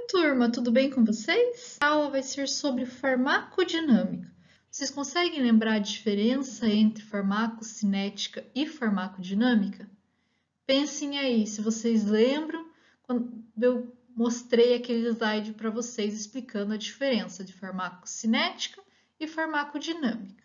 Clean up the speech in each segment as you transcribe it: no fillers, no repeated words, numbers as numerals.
Turma, tudo bem com vocês? A aula vai ser sobre farmacodinâmica. Vocês conseguem lembrar a diferença entre farmacocinética e farmacodinâmica? Pensem aí, se vocês lembram, quando eu mostrei aquele slide para vocês explicando a diferença de farmacocinética e farmacodinâmica.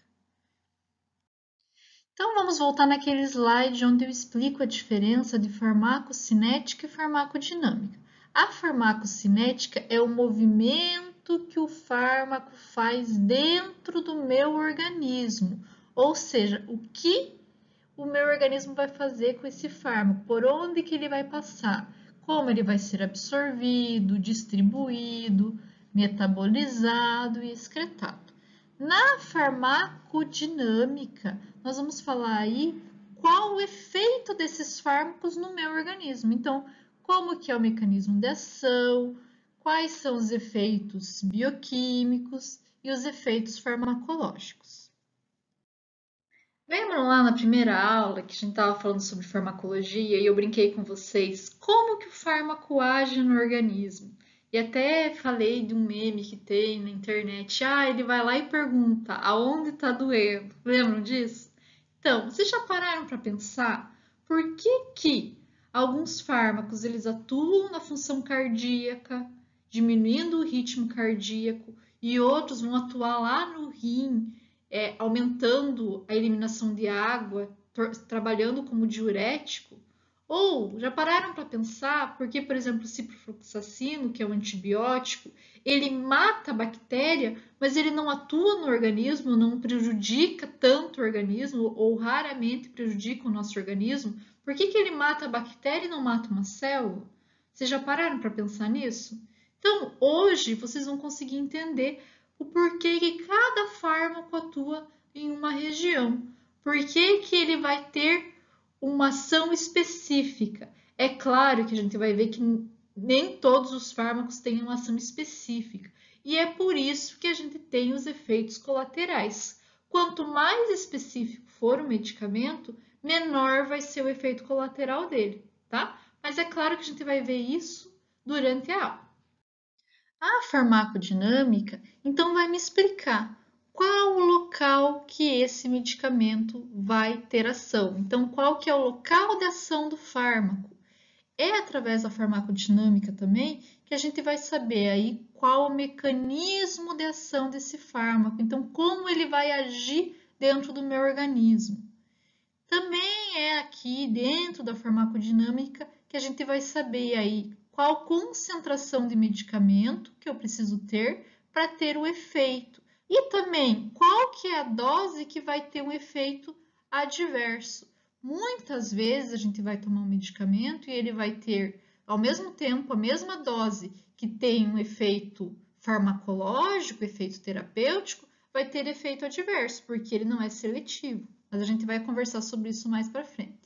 Então, vamos voltar naquele slide onde eu explico a diferença de farmacocinética e farmacodinâmica. A farmacocinética é o movimento que o fármaco faz dentro do meu organismo, ou seja, o que o meu organismo vai fazer com esse fármaco, por onde que ele vai passar, como ele vai ser absorvido, distribuído, metabolizado e excretado. Na farmacodinâmica, nós vamos falar aí qual o efeito desses fármacos no meu organismo. Então, como que é o mecanismo de ação, quais são os efeitos bioquímicos e os efeitos farmacológicos. Lembram lá na primeira aula que a gente estava falando sobre farmacologia e eu brinquei com vocês como que o fármaco age no organismo? E até falei de um meme que tem na internet. Ele vai lá e pergunta aonde está doendo. Lembram disso? Então, vocês já pararam para pensar por que alguns fármacos eles atuam na função cardíaca, diminuindo o ritmo cardíaco, e outros vão atuar lá no rim, aumentando a eliminação de água, trabalhando como diurético? Ou já pararam para pensar porque, por exemplo, o ciprofloxacino, que é um antibiótico, ele mata a bactéria, mas ele não atua no organismo, não prejudica tanto o organismo ou raramente prejudica o nosso organismo? Por que ele mata a bactéria e não mata uma célula? Vocês já pararam para pensar nisso? Então, hoje vocês vão conseguir entender o porquê que cada fármaco atua em uma região. Por que ele vai ter uma ação específica? É claro que a gente vai ver que nem todos os fármacos têm uma ação específica. E é por isso que a gente tem os efeitos colaterais. Quanto mais específico for o medicamento, menor vai ser o efeito colateral dele, tá? Mas é claro que a gente vai ver isso durante a aula. A farmacodinâmica, então, vai me explicar qual o local que esse medicamento vai ter ação. Então, qual que é o local de ação do fármaco? É através da farmacodinâmica também que a gente vai saber aí qual o mecanismo de ação desse fármaco. Então, como ele vai agir dentro do meu organismo. Também é aqui dentro da farmacodinâmica que a gente vai saber aí qual concentração de medicamento que eu preciso ter para ter o efeito. E também qual que é a dose que vai ter um efeito adverso. Muitas vezes a gente vai tomar um medicamento e ele vai ter, ao mesmo tempo, a mesma dose que tem um efeito farmacológico, efeito terapêutico, vai ter efeito adverso, porque ele não é seletivo. Mas a gente vai conversar sobre isso mais para frente.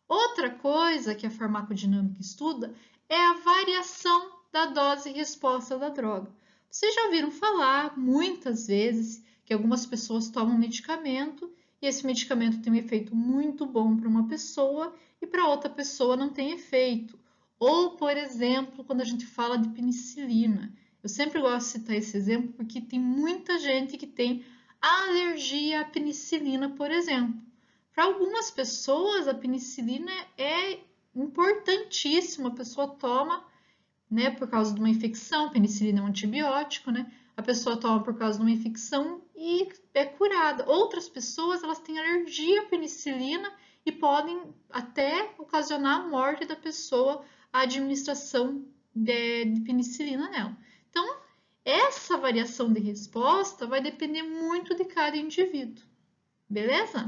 Outra coisa que a farmacodinâmica estuda é a variação da dose e resposta da droga. Vocês já ouviram falar muitas vezes que algumas pessoas tomam medicamento e esse medicamento tem um efeito muito bom para uma pessoa e para outra pessoa não tem efeito. Ou, por exemplo, quando a gente fala de penicilina. Eu sempre gosto de citar esse exemplo porque tem muita gente que tem alergia à penicilina, por exemplo. Para algumas pessoas, a penicilina é importantíssima, a pessoa toma, né, por causa de uma infecção, penicilina é um antibiótico, né? A pessoa toma por causa de uma infecção e é curada. Outras pessoas, elas têm alergia à penicilina e podem até ocasionar a morte da pessoa a administração de penicilina nela. Então, essa variação de resposta vai depender muito de cada indivíduo, beleza?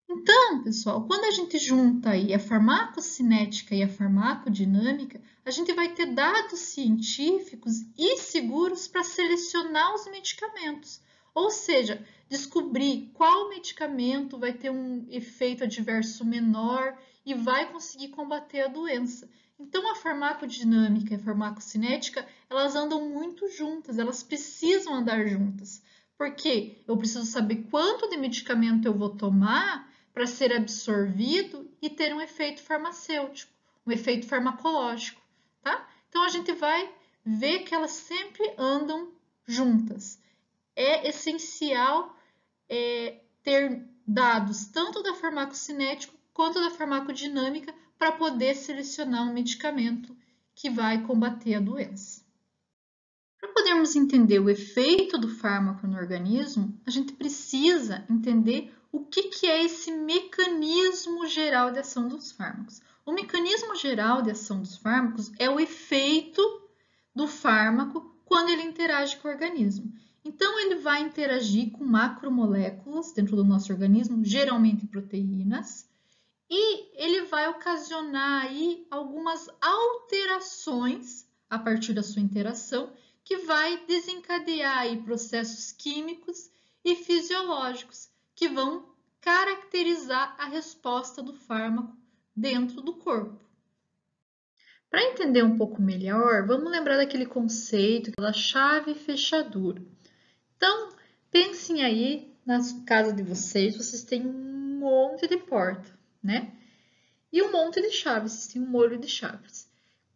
Então, pessoal, quando a gente junta aí a farmacocinética e a farmacodinâmica, a gente vai ter dados científicos e seguros para selecionar os medicamentos, ou seja, descobrir qual medicamento vai ter um efeito adverso menor e vai conseguir combater a doença. Então, a farmacodinâmica e a farmacocinética, elas andam muito juntas, elas precisam andar juntas, porque eu preciso saber quanto de medicamento eu vou tomar para ser absorvido e ter um efeito farmacêutico, um efeito farmacológico, tá? Então, a gente vai vê que elas sempre andam juntas. É essencial ter dados tanto da farmacocinética quanto da farmacodinâmica para poder selecionar um medicamento que vai combater a doença. Para podermos entender o efeito do fármaco no organismo, a gente precisa entender o que é esse mecanismo geral de ação dos fármacos. O mecanismo geral de ação dos fármacos é o efeito do fármaco quando ele interage com o organismo. Então, ele vai interagir com macromoléculas dentro do nosso organismo, geralmente proteínas, e ele vai ocasionar aí algumas alterações a partir da sua interação, que vai desencadear aí processos químicos e fisiológicos que vão caracterizar a resposta do fármaco dentro do corpo. Para entender um pouco melhor, vamos lembrar daquele conceito da chave e fechadura. Então, pensem aí na casa de vocês têm um monte de porta, né? E um monte de chaves, vocês têm um molho de chaves.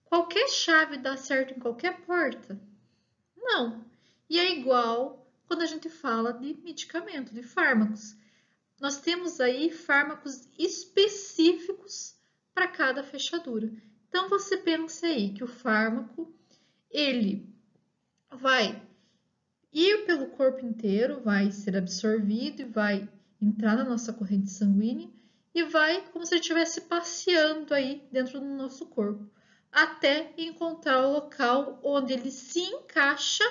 Qualquer chave dá certo em qualquer porta? Não. E é igual quando a gente fala de medicamento, de fármacos. Nós temos aí fármacos específicos para cada fechadura. Então, você pensa aí que o fármaco, ele vai ir pelo corpo inteiro, vai ser absorvido e vai entrar na nossa corrente sanguínea e vai como se ele estivesse passeando aí dentro do nosso corpo, até encontrar o local onde ele se encaixa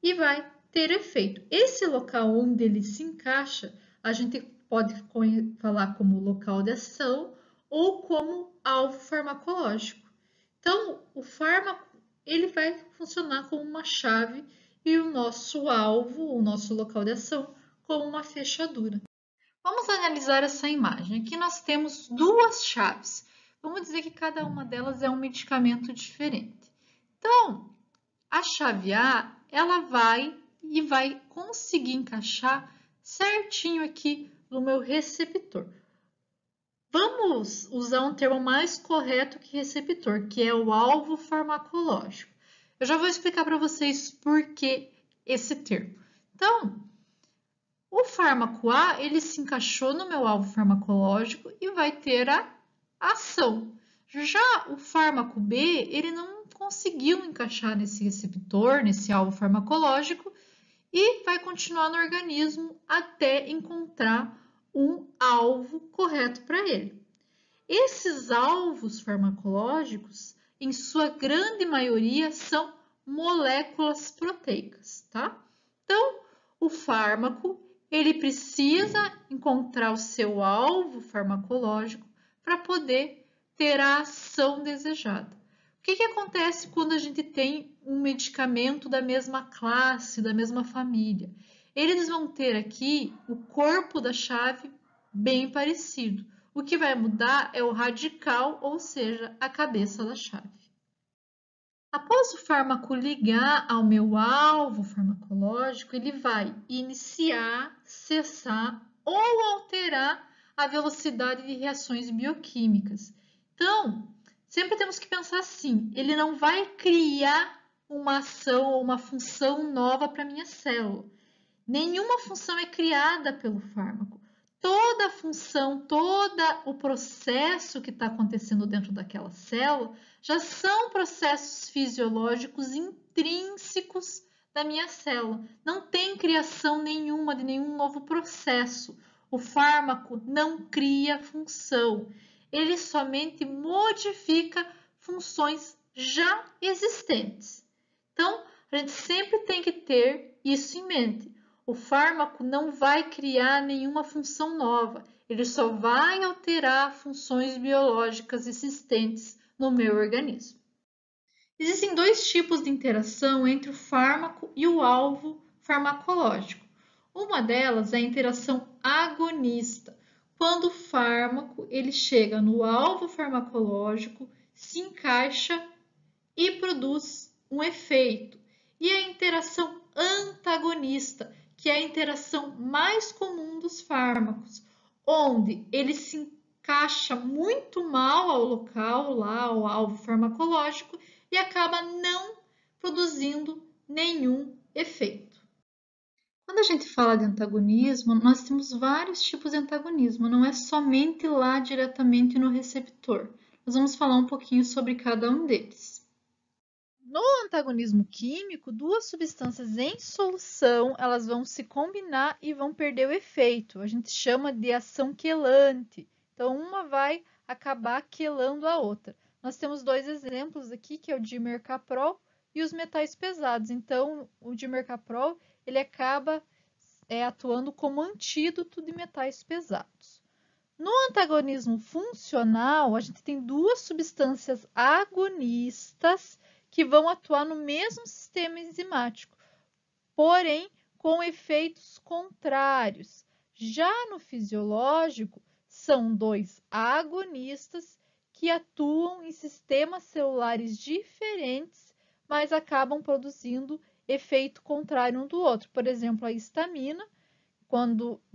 e vai ter efeito. Esse local onde ele se encaixa, a gente pode falar como local de ação ou como alvo farmacológico. Então, o fármaco ele vai funcionar como uma chave e o nosso alvo, o nosso local de ação, como uma fechadura. Vamos analisar essa imagem. Aqui nós temos duas chaves. Vamos dizer que cada uma delas é um medicamento diferente. Então, a chave A, ela vai conseguir encaixar certinho aqui no meu receptor. Vamos usar um termo mais correto que receptor, que é o alvo farmacológico. Eu já vou explicar para vocês por que esse termo. Então, o fármaco A, ele se encaixou no meu alvo farmacológico e vai ter a ação. Já o fármaco B, ele não conseguiu encaixar nesse receptor, nesse alvo farmacológico, e vai continuar no organismo até encontrar um alvo correto para ele. Esses alvos farmacológicos, em sua grande maioria, são moléculas proteicas, tá? Então, o fármaco, ele precisa encontrar o seu alvo farmacológico para poder ter a ação desejada. O que acontece quando a gente tem um medicamento da mesma classe, da mesma família? Eles vão ter aqui o corpo da chave bem parecido. O que vai mudar é o radical, ou seja, a cabeça da chave. Após o fármaco ligar ao meu alvo farmacológico, ele vai iniciar, cessar ou alterar a velocidade de reações bioquímicas. Então, sempre temos que pensar assim, ele não vai criar uma ação ou uma função nova para a minha célula. Nenhuma função é criada pelo fármaco. Toda a função, todo o processo que está acontecendo dentro daquela célula já são processos fisiológicos intrínsecos da minha célula. Não tem criação nenhuma de nenhum novo processo. O fármaco não cria função. Ele somente modifica funções já existentes. Então, a gente sempre tem que ter isso em mente. O fármaco não vai criar nenhuma função nova, ele só vai alterar funções biológicas existentes no meu organismo. Existem dois tipos de interação entre o fármaco e o alvo farmacológico. Uma delas é a interação agonista, quando o fármaco ele chega no alvo farmacológico, se encaixa e produz um efeito. E a interação antagonista, que é a interação mais comum dos fármacos, onde ele se encaixa muito mal ao local, lá ao alvo farmacológico, e acaba não produzindo nenhum efeito. Quando a gente fala de antagonismo, nós temos vários tipos de antagonismo, não é somente lá diretamente no receptor. Nós vamos falar um pouquinho sobre cada um deles. No antagonismo químico, duas substâncias em solução, elas vão se combinar e vão perder o efeito. A gente chama de ação quelante. Então, uma vai acabar quelando a outra. Nós temos dois exemplos aqui, que é o dimercaprol e os metais pesados. Então, o dimercaprol, ele acaba atuando como antídoto de metais pesados. No antagonismo funcional, a gente tem duas substâncias agonistas que vão atuar no mesmo sistema enzimático, porém com efeitos contrários. Já no fisiológico, são dois agonistas que atuam em sistemas celulares diferentes, mas acabam produzindo efeito contrário um do outro. Por exemplo, a histamina,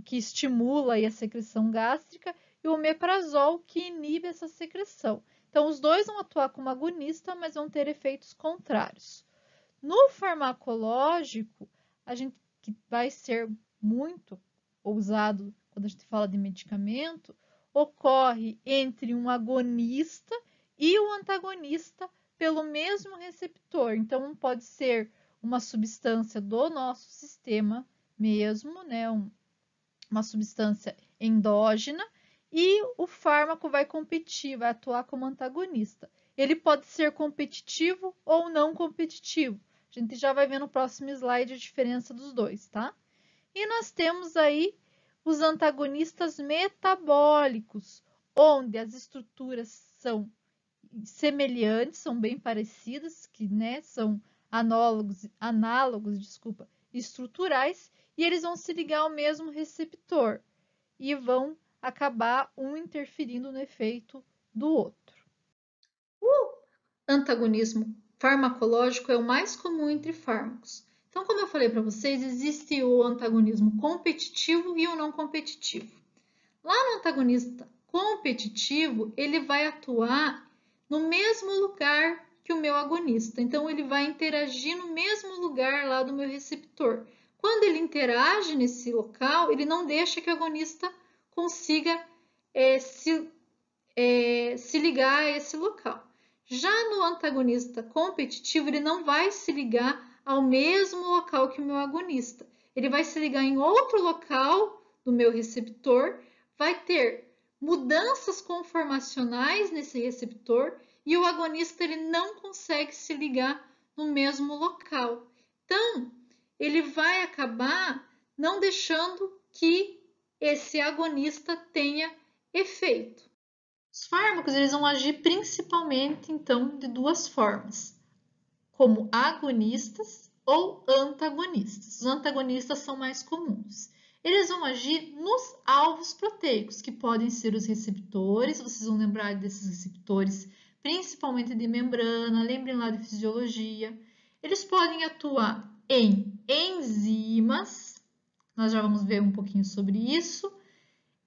que estimula a secreção gástrica, e o omeprazol, que inibe essa secreção. Então, os dois vão atuar como agonista, mas vão ter efeitos contrários. No farmacológico, a gente que vai ser muito usado quando a gente fala de medicamento, ocorre entre um agonista e um antagonista pelo mesmo receptor. Então, pode ser uma substância do nosso sistema mesmo, né? Uma substância endógena, e o fármaco vai competir, vai atuar como antagonista. Ele pode ser competitivo ou não competitivo. A gente já vai ver no próximo slide a diferença dos dois, tá? E nós temos aí os antagonistas metabólicos, onde as estruturas são semelhantes, são bem parecidas, que né, são análogos, estruturais, e eles vão se ligar ao mesmo receptor e vão acabar um interferindo no efeito do outro. O antagonismo farmacológico é o mais comum entre fármacos. Então, como eu falei para vocês, existe o antagonismo competitivo e o não competitivo. Lá no antagonista competitivo, ele vai atuar no mesmo lugar que o meu agonista. Então, ele vai interagir no mesmo lugar lá do meu receptor. Quando ele interage nesse local, ele não deixa que o agonista consiga se ligar a esse local. Já no antagonista competitivo, ele não vai se ligar ao mesmo local que o meu agonista. Ele vai se ligar em outro local do meu receptor, vai ter mudanças conformacionais nesse receptor e o agonista ele não consegue se ligar no mesmo local. Então, ele vai acabar não deixando que esse agonista tenha efeito. Os fármacos eles vão agir principalmente, então, de duas formas, como agonistas ou antagonistas. Os antagonistas são mais comuns. Eles vão agir nos alvos proteicos, que podem ser os receptores, vocês vão lembrar desses receptores, principalmente de membrana, lembrem lá de fisiologia. Eles podem atuar em enzimas, nós já vamos ver um pouquinho sobre isso,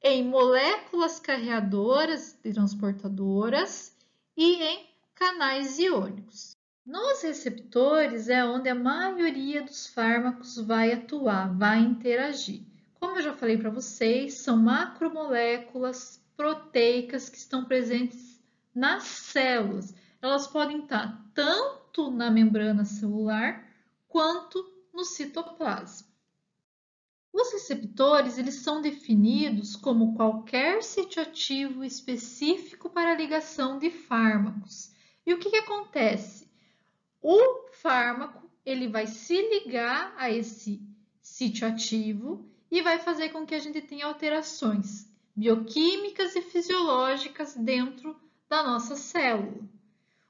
em moléculas carreadoras e transportadoras e em canais iônicos. Nos receptores é onde a maioria dos fármacos vai atuar, vai interagir. Como eu já falei para vocês, são macromoléculas proteicas que estão presentes nas células. Elas podem estar tanto na membrana celular quanto no citoplasma. Os receptores eles são definidos como qualquer sítio ativo específico para a ligação de fármacos. E o que acontece? O fármaco ele vai se ligar a esse sítio ativo e vai fazer com que a gente tenha alterações bioquímicas e fisiológicas dentro da nossa célula.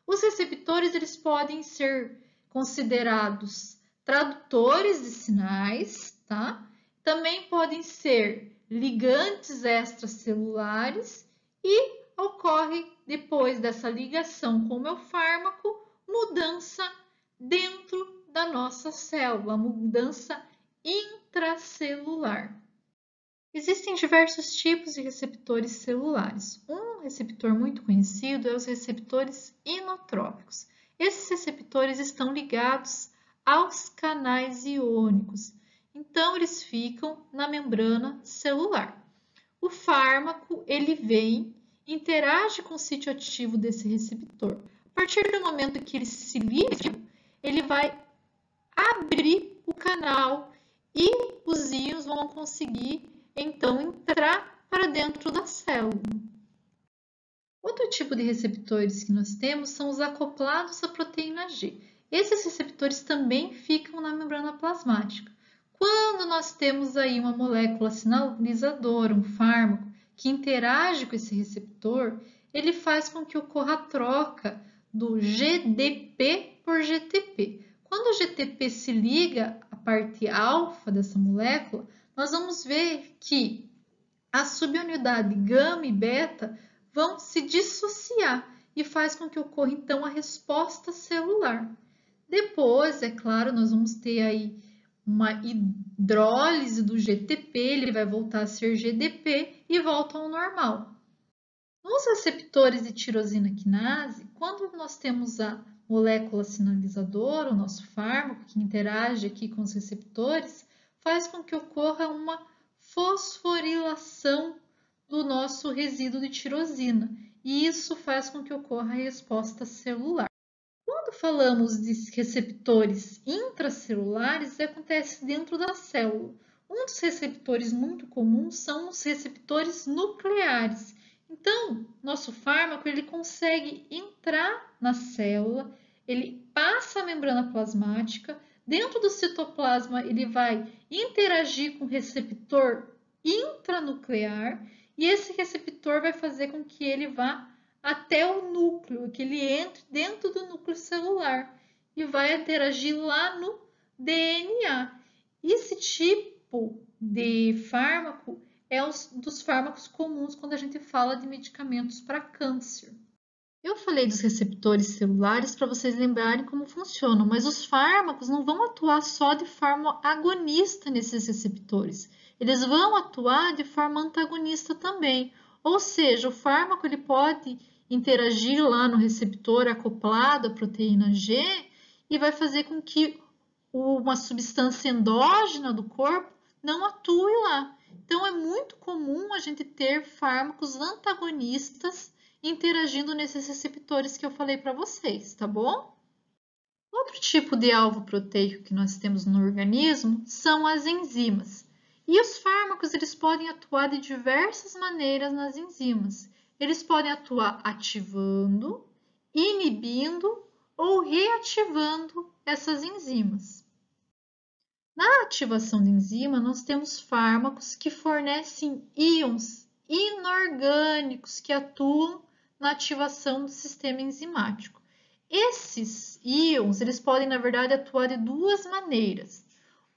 Os receptores eles podem ser considerados tradutores de sinais, tá? Também podem ser ligantes extracelulares e ocorre depois dessa ligação com o meu fármaco mudança dentro da nossa célula, mudança intracelular. Existem diversos tipos de receptores celulares. Um receptor muito conhecido é os receptores inotrópicos. esses receptores estão ligados aos canais iônicos. Então, eles ficam na membrana celular. O fármaco, ele vem, interage com o sítio ativo desse receptor. A partir do momento que ele se liga, ele vai abrir o canal e os íons vão conseguir, então, entrar para dentro da célula. Outro tipo de receptores que nós temos são os acoplados à proteína G. Esses receptores também ficam na membrana plasmática. Quando nós temos aí uma molécula sinalizadora, um fármaco, que interage com esse receptor, ele faz com que ocorra a troca do GDP por GTP. Quando o GTP se liga à parte alfa dessa molécula, nós vamos ver que a subunidade gama e beta vão se dissociar e faz com que ocorra então a resposta celular. Depois, é claro, nós vamos ter aí uma hidrólise do GTP, ele vai voltar a ser GDP e volta ao normal. Nos receptores de tirosina quinase, quando nós temos a molécula sinalizadora, o nosso fármaco que interage aqui com os receptores, faz com que ocorra uma fosforilação do nosso resíduo de tirosina, e isso faz com que ocorra a resposta celular. Quando falamos de receptores intracelulares, acontece dentro da célula. Um dos receptores muito comuns são os receptores nucleares. Então, nosso fármaco ele consegue entrar na célula, ele passa a membrana plasmática, dentro do citoplasma ele vai interagir com o receptor intranuclear e esse receptor vai fazer com que ele vá até o núcleo, que ele entre dentro do núcleo celular e vai interagir lá no DNA. Esse tipo de fármaco é um dos fármacos comuns quando a gente fala de medicamentos para câncer. Eu falei dos receptores celulares para vocês lembrarem como funcionam, mas os fármacos não vão atuar só de forma agonista nesses receptores. Eles vão atuar de forma antagonista também. Ou seja, o fármaco ele pode interagir lá no receptor acoplado à proteína G e vai fazer com que uma substância endógena do corpo não atue lá. Então, é muito comum a gente ter fármacos antagonistas interagindo nesses receptores que eu falei para vocês, tá bom? Outro tipo de alvo proteico que nós temos no organismo são as enzimas. E os fármacos eles podem atuar de diversas maneiras nas enzimas. Eles podem atuar ativando, inibindo ou reativando essas enzimas. Na ativação de enzima, nós temos fármacos que fornecem íons inorgânicos que atuam na ativação do sistema enzimático. Esses íons, eles podem, na verdade, atuar de duas maneiras.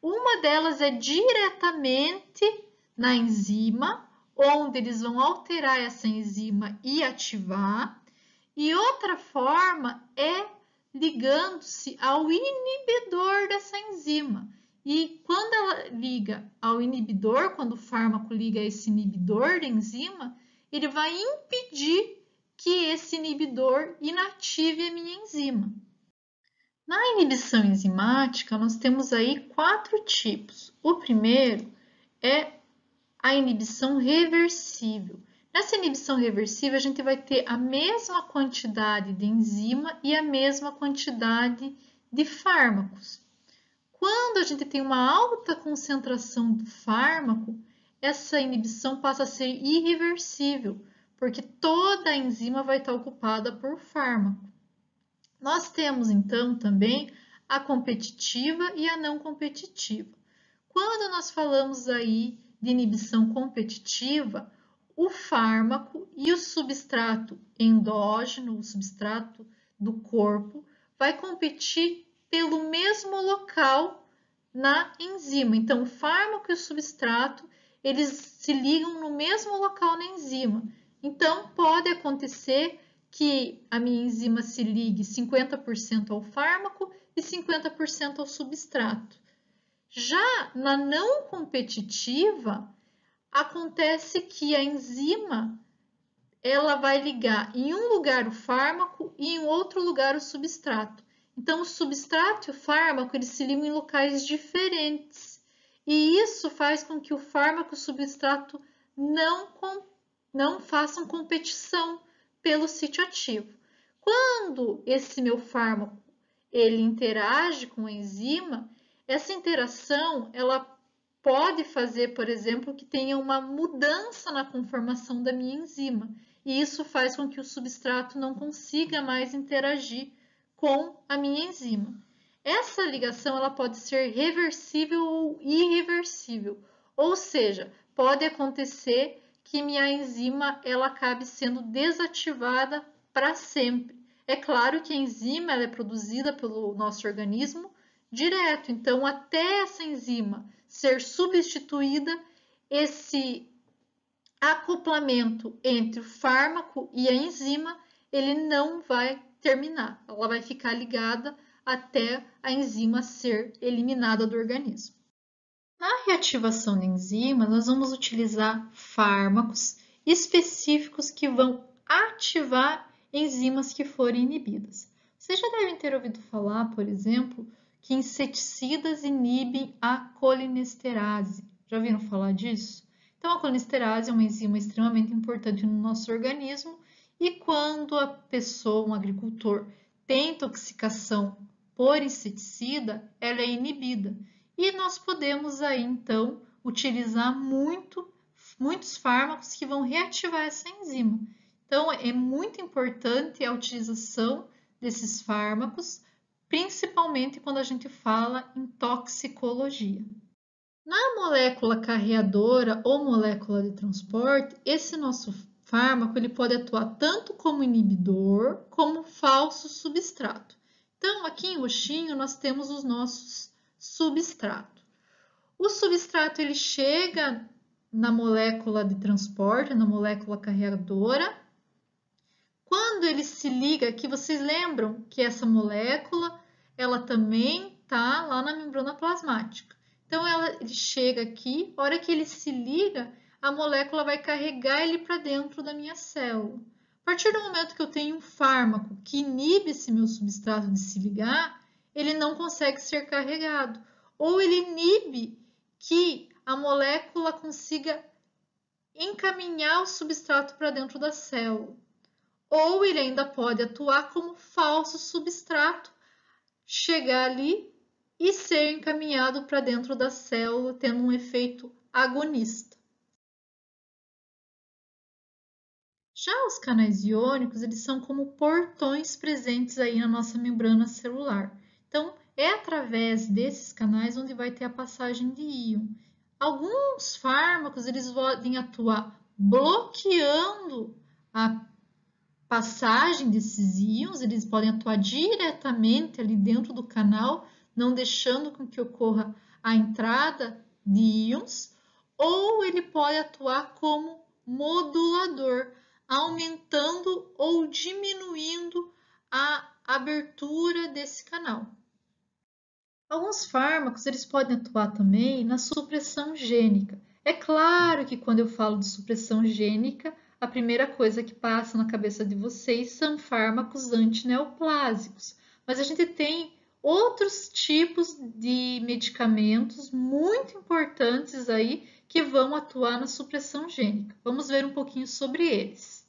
Uma delas é diretamente na enzima, onde eles vão alterar essa enzima e ativar. E outra forma é ligando-se ao inibidor dessa enzima. E quando ela liga ao inibidor, quando o fármaco liga a esse inibidor da enzima, ele vai impedir que esse inibidor inative a minha enzima. Na inibição enzimática, nós temos aí 4 tipos. O primeiro é a inibição reversível. Nessa inibição reversível, a gente vai ter a mesma quantidade de enzima e a mesma quantidade de fármacos. Quando a gente tem uma alta concentração do fármaco, essa inibição passa a ser irreversível, porque toda a enzima vai estar ocupada por fármaco. Nós temos, então, também a competitiva e a não competitiva. Quando nós falamos aí de inibição competitiva, o fármaco e o substrato endógeno, o substrato do corpo, vai competir pelo mesmo local na enzima. Então, o fármaco e o substrato, eles se ligam no mesmo local na enzima. Então, pode acontecer que a minha enzima se ligue 50% ao fármaco e 50% ao substrato. Já na não competitiva, acontece que a enzima ela vai ligar em um lugar o fármaco e em outro lugar o substrato. Então, o substrato e o fármaco eles se ligam em locais diferentes. E isso faz com que o fármaco e o substrato não façam competição pelo sítio ativo. Quando esse meu fármaco ele interage com a enzima, essa interação ela pode fazer, por exemplo, que tenha uma mudança na conformação da minha enzima. E isso faz com que o substrato não consiga mais interagir com a minha enzima. Essa ligação ela pode ser reversível ou irreversível, ou seja, pode acontecer que minha enzima ela acabe sendo desativada para sempre. É claro que a enzima ela é produzida pelo nosso organismo direto, então até essa enzima ser substituída, esse acoplamento entre o fármaco e a enzima, ele não vai terminar, ela vai ficar ligada até a enzima ser eliminada do organismo. Na reativação da enzima, nós vamos utilizar fármacos específicos que vão ativar enzimas que forem inibidas. Vocês já devem ter ouvido falar, por exemplo, que inseticidas inibem a colinesterase. Já ouviram falar disso? Então, a colinesterase é uma enzima extremamente importante no nosso organismo e quando a pessoa, um agricultor, tem intoxicação por inseticida, ela é inibida. E nós podemos aí, então, utilizar muitos fármacos que vão reativar essa enzima. Então, é muito importante a utilização desses fármacos, principalmente quando a gente fala em toxicologia. Na molécula carreadora ou molécula de transporte, esse nosso fármaco ele pode atuar tanto como inibidor como falso substrato. Então, aqui em roxinho, nós temos os nossos substrato. O substrato ele chega na molécula de transporte, na molécula carreadora. Quando ele se liga, aqui vocês lembram que essa molécula ela também está lá na membrana plasmática. Então ele chega aqui, a hora que ele se liga, a molécula vai carregar ele para dentro da minha célula. A partir do momento que eu tenho um fármaco que inibe esse meu substrato de se ligar, ele não consegue ser carregado. Ou ele inibe que a molécula consiga encaminhar o substrato para dentro da célula. Ou ele ainda pode atuar como falso substrato, chegar ali e ser encaminhado para dentro da célula, tendo um efeito agonista. Já os canais iônicos, eles são como portões presentes aí na nossa membrana celular. Então, é através desses canais onde vai ter a passagem de íon. Alguns fármacos, eles podem atuar bloqueando a passagem desses íons, eles podem atuar diretamente ali dentro do canal, não deixando com que ocorra a entrada de íons, ou ele pode atuar como modulador, aumentando ou diminuindo a abertura desse canal. Alguns fármacos eles podem atuar também na supressão gênica. É claro que quando eu falo de supressão gênica, a primeira coisa que passa na cabeça de vocês são fármacos antineoplásicos, mas a gente tem outros tipos de medicamentos muito importantes aí que vão atuar na supressão gênica. Vamos ver um pouquinho sobre eles.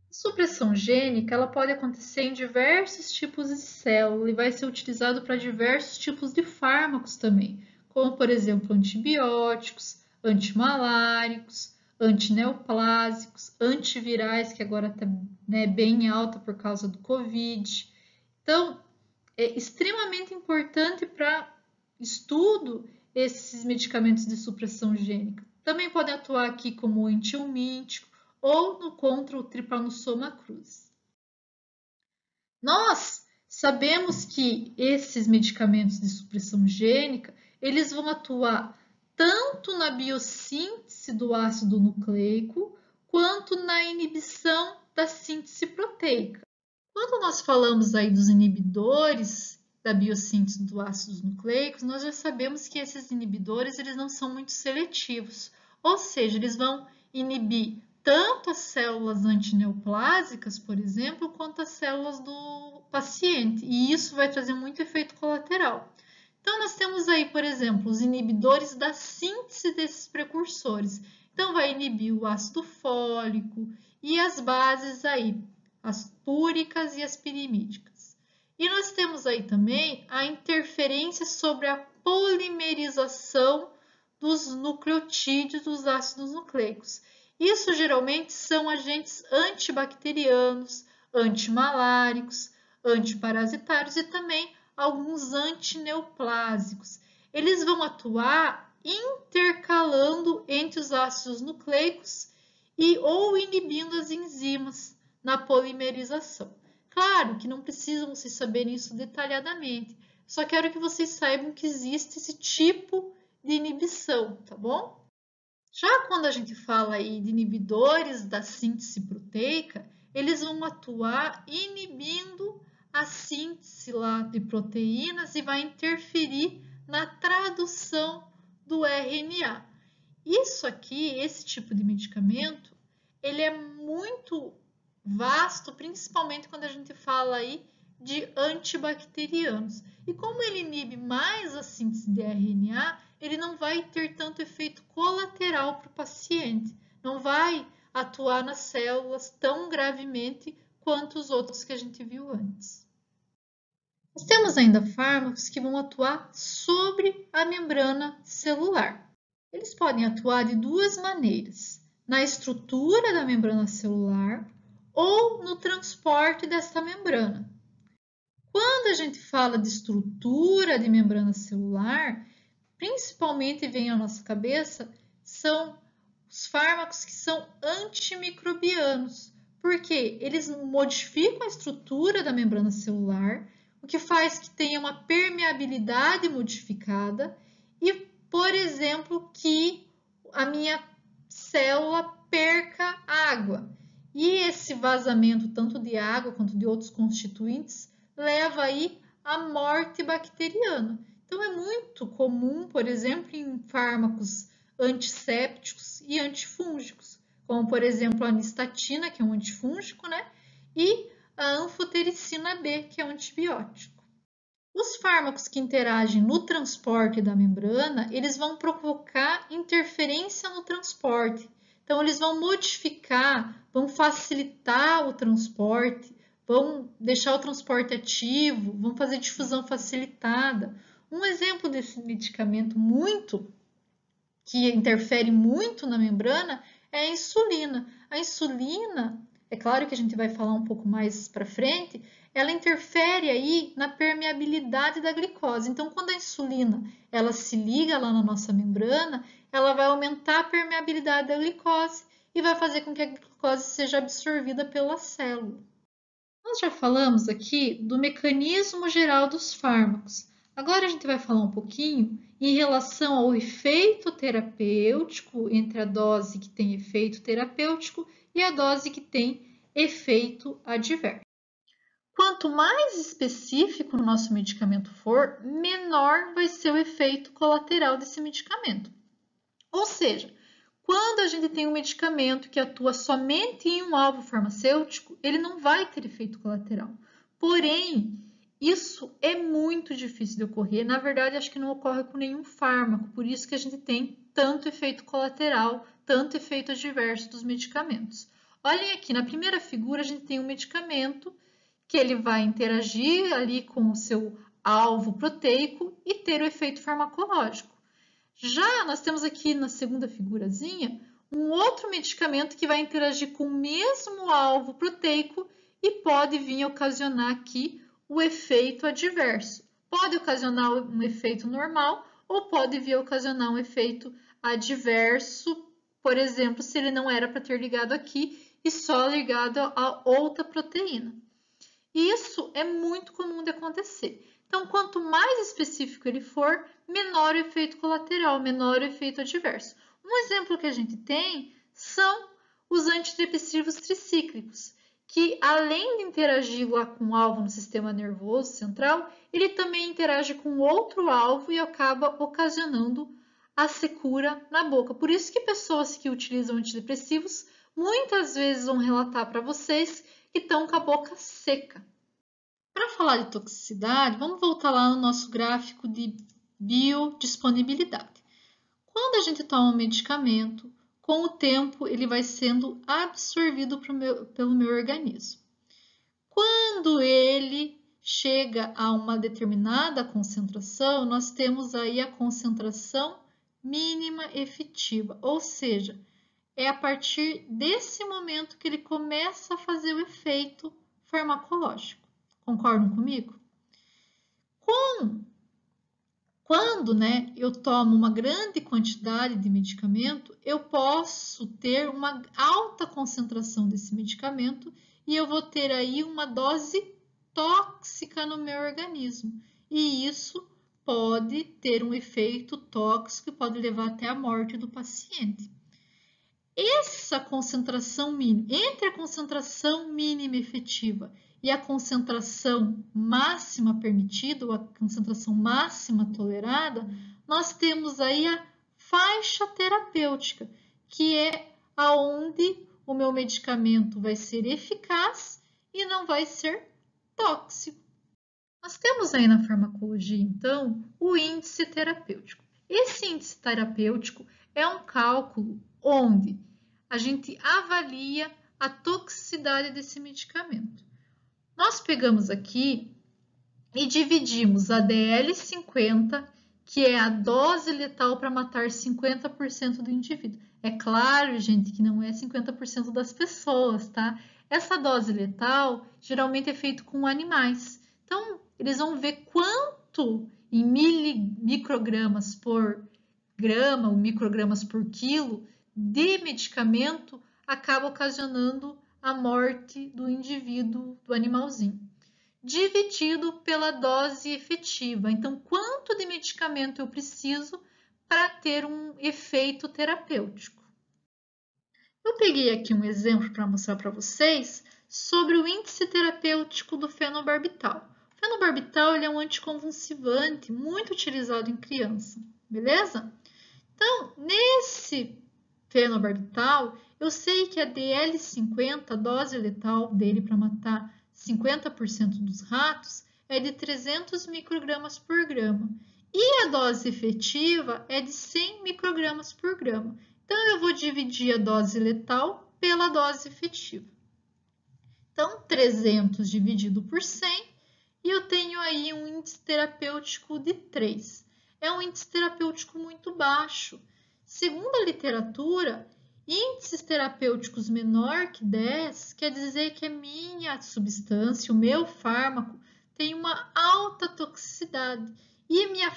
A supressão gênica ela pode acontecer em diversos tipos de célula e vai ser utilizado para diversos tipos de fármacos também, como por exemplo antibióticos, antimaláricos, antineoplásicos, antivirais, que agora está bem alta por causa do Covid. Então, é extremamente importante para estudo esses medicamentos de supressão gênica. Também podem atuar aqui como antihelmíntico ou contra o Trypanosoma cruzi. Nós sabemos que esses medicamentos de supressão gênica, eles vão atuar tanto na biossíntese do ácido nucleico, quanto na inibição da síntese proteica. Quando nós falamos aí dos inibidores da biossíntese do ácido nucleico, nós já sabemos que esses inibidores eles não são muito seletivos, ou seja, eles vão inibir tanto as células antineoplásicas, por exemplo, quanto as células do paciente, e isso vai trazer muito efeito colateral. Então, nós temos aí, por exemplo, os inibidores da síntese desses precursores. Então, vai inibir o ácido fólico e as bases aí, as púricas e as pirimídicas. E nós temos aí também a interferência sobre a polimerização dos nucleotídeos dos ácidos nucleicos. Isso geralmente são agentes antibacterianos, antimaláricos, antiparasitários e também alguns antineoplásicos. Eles vão atuar intercalando entre os ácidos nucleicos e ou inibindo as enzimas na polimerização. Claro que não precisam se saber isso detalhadamente, só quero que vocês saibam que existe esse tipo de inibição, tá bom? Já quando a gente fala aí de inibidores da síntese proteica, eles vão atuar inibindo a síntese lá de proteínas e vai interferir na tradução do RNA. Isso aqui, esse tipo de medicamento, ele é muito vasto, principalmente quando a gente fala aí de antibacterianos. E como ele inibe mais a síntese de RNA, ele não vai ter tanto efeito colateral para o paciente, não vai atuar nas células tão gravemente quanto os outros que a gente viu antes. Nós temos ainda fármacos que vão atuar sobre a membrana celular. Eles podem atuar de duas maneiras: na estrutura da membrana celular ou no transporte desta membrana. Quando a gente fala de estrutura de membrana celular, principalmente vem à nossa cabeça são os fármacos que são antimicrobianos, porque eles modificam a estrutura da membrana celular, o que faz que tenha uma permeabilidade modificada e, por exemplo, que a minha célula perca água. E esse vazamento, tanto de água quanto de outros constituintes, leva aí à morte bacteriana. Então, é muito comum, por exemplo, em fármacos antissépticos e antifúngicos, como, por exemplo, a anistatina, que é um antifúngico, né? E a anfotericina B, que é um antibiótico. Os fármacos que interagem no transporte da membrana, eles vão provocar interferência no transporte. Então, eles vão modificar, vão facilitar o transporte, vão deixar o transporte ativo, vão fazer difusão facilitada. Um exemplo desse medicamento que interfere muito na membrana é a insulina. A insulina, é claro que a gente vai falar um pouco mais para frente, ela interfere aí na permeabilidade da glicose. Então, quando a insulina ela se liga lá na nossa membrana, ela vai aumentar a permeabilidade da glicose e vai fazer com que a glicose seja absorvida pela célula. Nós já falamos aqui do mecanismo geral dos fármacos. Agora a gente vai falar um pouquinho em relação ao efeito terapêutico, entre a dose que tem efeito terapêutico e a dose que tem efeito adverso. Quanto mais específico o nosso medicamento for, menor vai ser o efeito colateral desse medicamento. Ou seja, quando a gente tem um medicamento que atua somente em um alvo farmacêutico, ele não vai ter efeito colateral. Porém, isso é muito difícil de ocorrer. Na verdade, acho que não ocorre com nenhum fármaco, por isso que a gente tem tanto efeito colateral, tanto efeito adverso dos medicamentos. Olhem aqui, na primeira figura a gente tem um medicamento que ele vai interagir ali com o seu alvo proteico e ter o efeito farmacológico. Já nós temos aqui na segunda figurazinha um outro medicamento que vai interagir com o mesmo alvo proteico e pode vir a ocasionar aqui o efeito adverso. Pode ocasionar um efeito normal ou pode vir a ocasionar um efeito adverso, por exemplo, se ele não era para ter ligado aqui e só ligado a outra proteína. Isso é muito comum de acontecer. Então, quanto mais específico ele for, menor o efeito colateral, menor o efeito adverso. Um exemplo que a gente tem são os antidepressivos tricíclicos, que além de interagir lá com o alvo no sistema nervoso central, ele também interage com outro alvo e acaba ocasionando a secura na boca. Por isso que pessoas que utilizam antidepressivos muitas vezes vão relatar para vocês que estão com a boca seca. Para falar de toxicidade, vamos voltar lá no nosso gráfico de biodisponibilidade. Quando a gente toma um medicamento, com o tempo ele vai sendo absorvido pelo meu organismo. Quando ele chega a uma determinada concentração, nós temos aí a concentração mínima efetiva, ou seja, é a partir desse momento que ele começa a fazer o efeito farmacológico. Concordam comigo? Quando eu tomo uma grande quantidade de medicamento, eu posso ter uma alta concentração desse medicamento e eu vou ter aí uma dose tóxica no meu organismo. E isso pode ter um efeito tóxico e pode levar até a morte do paciente. Essa concentração mínima, entre a concentração mínima efetiva e a concentração máxima permitida, ou a concentração máxima tolerada, nós temos aí a faixa terapêutica, que é aonde o meu medicamento vai ser eficaz e não vai ser tóxico. Nós temos aí na farmacologia, então, o índice terapêutico. Esse índice terapêutico é um cálculo onde a gente avalia a toxicidade desse medicamento. Nós pegamos aqui e dividimos a DL50, que é a dose letal para matar 50% do indivíduo. É claro, gente, que não é 50% das pessoas, tá? Essa dose letal geralmente é feita com animais. Então, eles vão ver quanto em microgramas por grama ou microgramas por quilo de medicamento acaba ocasionando a morte do indivíduo, do animalzinho, dividido pela dose efetiva. Então, quanto de medicamento eu preciso para ter um efeito terapêutico? Eu peguei aqui um exemplo para mostrar para vocês sobre o índice terapêutico do fenobarbital. O fenobarbital ele é um anticonvulsivante muito utilizado em criança, beleza? Então, nesse fenobarbital, eu sei que a DL50, a dose letal dele para matar 50% dos ratos, é de 300 microgramas por grama. E a dose efetiva é de 100 microgramas por grama. Então, eu vou dividir a dose letal pela dose efetiva. Então, 300 dividido por 100, e eu tenho aí um índice terapêutico de 3. É um índice terapêutico muito baixo. Segundo a literatura, índices terapêuticos menor que 10 quer dizer que a minha substância, o meu fármaco, tem uma alta toxicidade. E a minha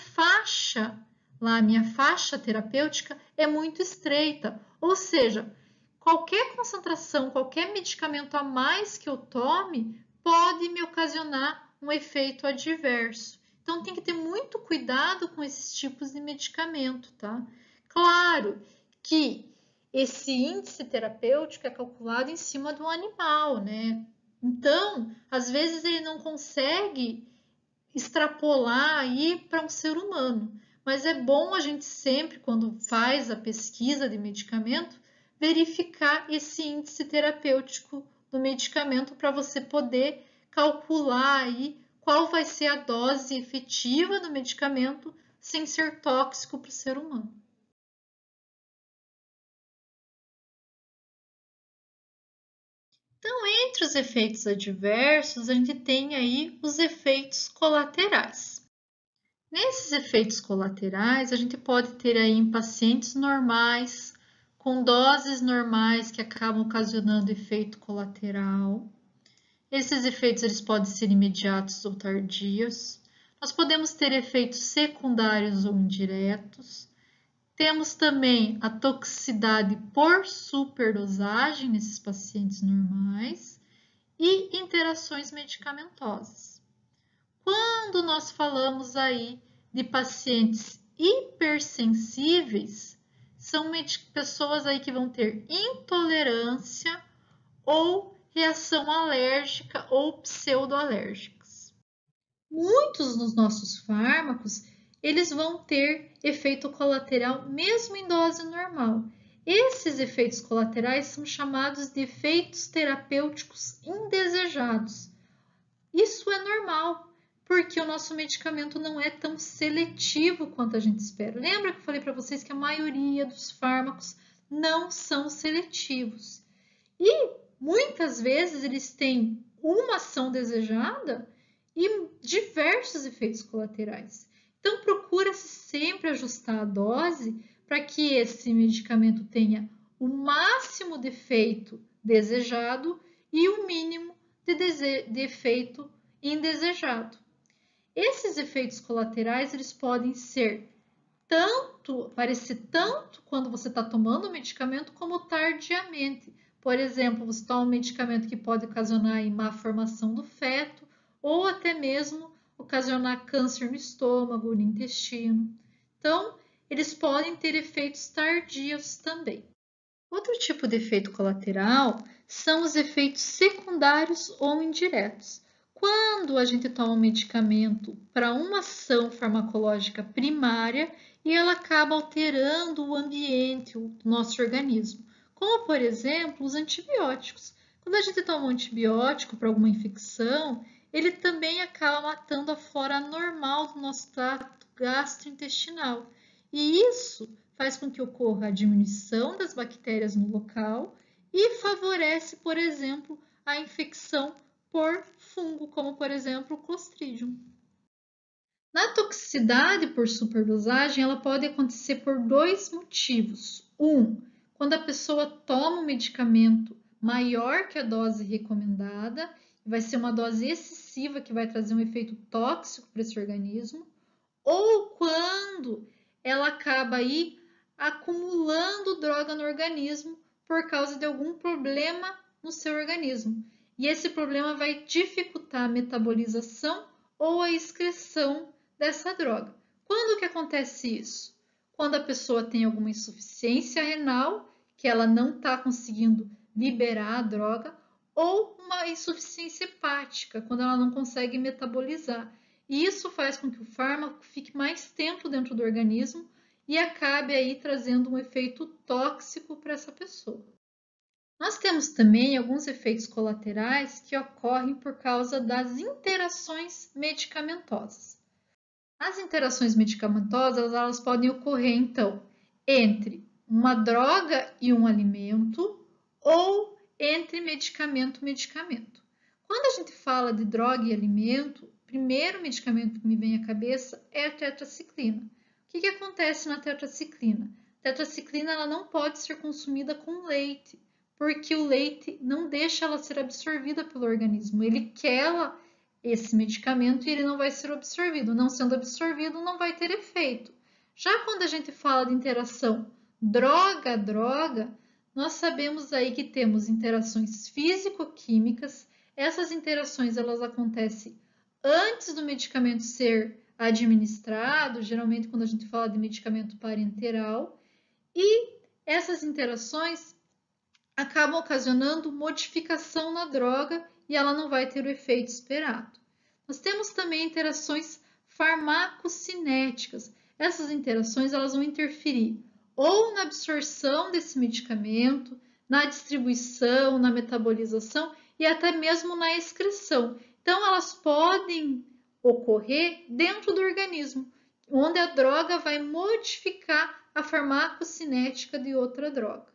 faixa terapêutica é muito estreita. Ou seja, qualquer concentração, qualquer medicamento a mais que eu tome pode me ocasionar um efeito adverso. Então, tem que ter muito cuidado com esses tipos de medicamento, tá? Claro que esse índice terapêutico é calculado em cima do animal, né? Então, às vezes ele não consegue extrapolar aí para um ser humano, mas é bom a gente sempre, quando faz a pesquisa de medicamento, verificar esse índice terapêutico do medicamento para você poder calcular aí qual vai ser a dose efetiva do medicamento sem ser tóxico para o ser humano. Então, entre os efeitos adversos, a gente tem aí os efeitos colaterais. Nesses efeitos colaterais, a gente pode ter aí em pacientes normais, com doses normais que acabam ocasionando efeito colateral. Esses efeitos eles podem ser imediatos ou tardios. Nós podemos ter efeitos secundários ou indiretos. Temos também a toxicidade por superdosagem nesses pacientes normais e interações medicamentosas. Quando nós falamos aí de pacientes hipersensíveis, são pessoas aí que vão ter intolerância ou reação alérgica ou pseudoalérgicas. Muitos dos nossos fármacos, eles vão ter efeito colateral mesmo em dose normal. Esses efeitos colaterais são chamados de efeitos terapêuticos indesejados. Isso é normal, porque o nosso medicamento não é tão seletivo quanto a gente espera. Lembra que eu falei para vocês que a maioria dos fármacos não são seletivos? E muitas vezes eles têm uma ação desejada e diversos efeitos colaterais. Então, procura-se sempre ajustar a dose para que esse medicamento tenha o máximo de efeito desejado e o mínimo de efeito indesejado. Esses efeitos colaterais eles podem ser parecer tanto quando você está tomando o medicamento como tardiamente. Por exemplo, você toma um medicamento que pode ocasionar má formação do feto ou até mesmo ocasionar câncer no estômago, no intestino. Então, eles podem ter efeitos tardios também. Outro tipo de efeito colateral são os efeitos secundários ou indiretos. Quando a gente toma um medicamento para uma ação farmacológica primária e ela acaba alterando o ambiente do nosso organismo, como por exemplo os antibióticos. Quando a gente toma um antibiótico para alguma infecção, ele também acaba matando a flora normal do nosso trato gastrointestinal. E isso faz com que ocorra a diminuição das bactérias no local e favorece, por exemplo, a infecção por fungo, como por exemplo o Clostridium. Na toxicidade por superdosagem, ela pode acontecer por dois motivos. Quando a pessoa toma um medicamento maior que a dose recomendada, vai ser uma dose excessiva que vai trazer um efeito tóxico para esse organismo, ou quando ela acaba aí acumulando droga no organismo por causa de algum problema no seu organismo. E esse problema vai dificultar a metabolização ou a excreção dessa droga. Quando que acontece isso? Quando a pessoa tem alguma insuficiência renal, que ela não está conseguindo liberar a droga, ou uma insuficiência hepática, quando ela não consegue metabolizar. E isso faz com que o fármaco fique mais tempo dentro do organismo e acabe aí trazendo um efeito tóxico para essa pessoa. Nós temos também alguns efeitos colaterais que ocorrem por causa das interações medicamentosas. As interações medicamentosas, elas podem ocorrer, então, entre uma droga e um alimento ou entre medicamento e medicamento. Quando a gente fala de droga e alimento, o primeiro medicamento que me vem à cabeça é a tetraciclina. O que acontece na tetraciclina? A tetraciclina ela não pode ser consumida com leite, porque o leite não deixa ela ser absorvida pelo organismo. Ele quela esse medicamento e ele não vai ser absorvido. Não sendo absorvido, não vai ter efeito. Já quando a gente fala de interação droga-droga, nós sabemos aí que temos interações físico-químicas. Essas interações elas acontecem antes do medicamento ser administrado, geralmente quando a gente fala de medicamento parenteral, e essas interações acabam ocasionando modificação na droga e ela não vai ter o efeito esperado. Nós temos também interações farmacocinéticas. Essas interações elas vão interferir ou na absorção desse medicamento, na distribuição, na metabolização e até mesmo na excreção. Então, elas podem ocorrer dentro do organismo, onde a droga vai modificar a farmacocinética de outra droga.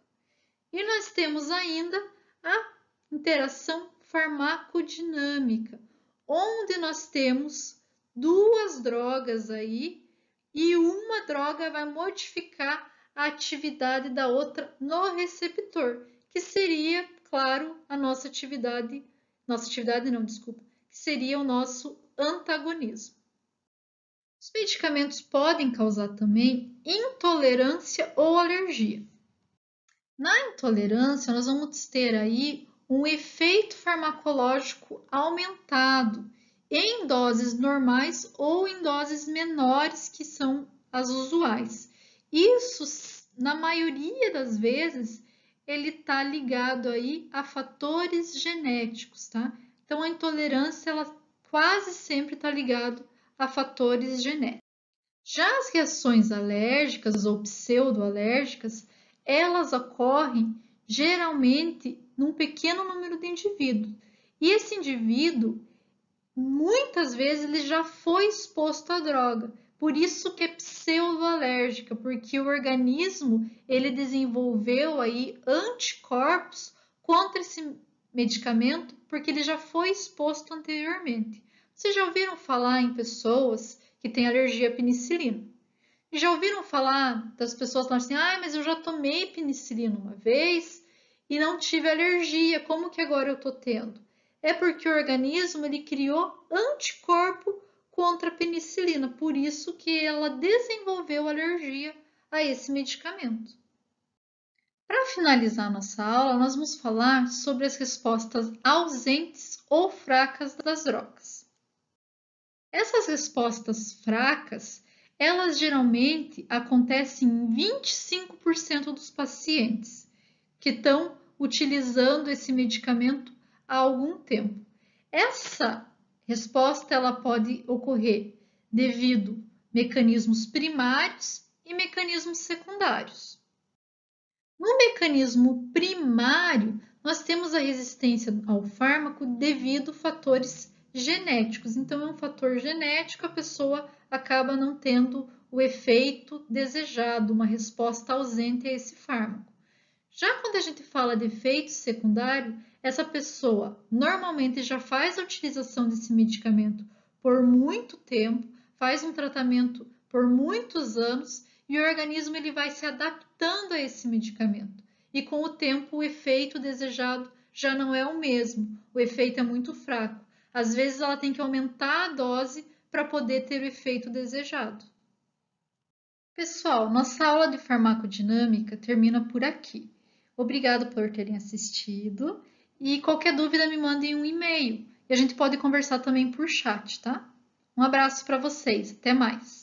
E nós temos ainda a interação farmacodinâmica, onde nós temos duas drogas aí e uma droga vai modificar a atividade da outra no receptor, que seria, claro, a que seria o nosso antagonismo. Os medicamentos podem causar também intolerância ou alergia. Na intolerância, nós vamos ter aí um efeito farmacológico aumentado em doses normais ou em doses menores que são as usuais. Isso, na maioria das vezes, ele está ligado aí a fatores genéticos, tá? Então, a intolerância, ela quase sempre está ligado a fatores genéticos. Já as reações alérgicas ou pseudoalérgicas, elas ocorrem geralmente num pequeno número de indivíduos. E esse indivíduo, muitas vezes, ele já foi exposto à droga. Por isso que é pseudoalérgica, porque o organismo ele desenvolveu aí anticorpos contra esse medicamento, porque ele já foi exposto anteriormente. Vocês já ouviram falar em pessoas que têm alergia à penicilina? E já ouviram falar das pessoas que falam assim, mas eu já tomei penicilina uma vez e não tive alergia, como que agora eu estou tendo? É porque o organismo ele criou anticorpo contra a penicilina, por isso que ela desenvolveu alergia a esse medicamento. Para finalizar nossa aula, nós vamos falar sobre as respostas ausentes ou fracas das drogas. Essas respostas fracas, elas geralmente acontecem em 25% dos pacientes que estão utilizando esse medicamento há algum tempo. Essa resposta ela pode ocorrer devido a mecanismos primários e mecanismos secundários. No mecanismo primário, nós temos a resistência ao fármaco devido a fatores genéticos. Então, é um fator genético, a pessoa acaba não tendo o efeito desejado, uma resposta ausente a esse fármaco. Já quando a gente fala de efeito secundário, essa pessoa normalmente já faz a utilização desse medicamento por muito tempo, faz um tratamento por muitos anos e o organismo ele vai se adaptando a esse medicamento. E com o tempo o efeito desejado já não é o mesmo, o efeito é muito fraco. Às vezes ela tem que aumentar a dose para poder ter o efeito desejado. Pessoal, nossa aula de farmacodinâmica termina por aqui. Obrigado por terem assistido e qualquer dúvida me mandem um e-mail e a gente pode conversar também por chat, tá? Um abraço para vocês, até mais!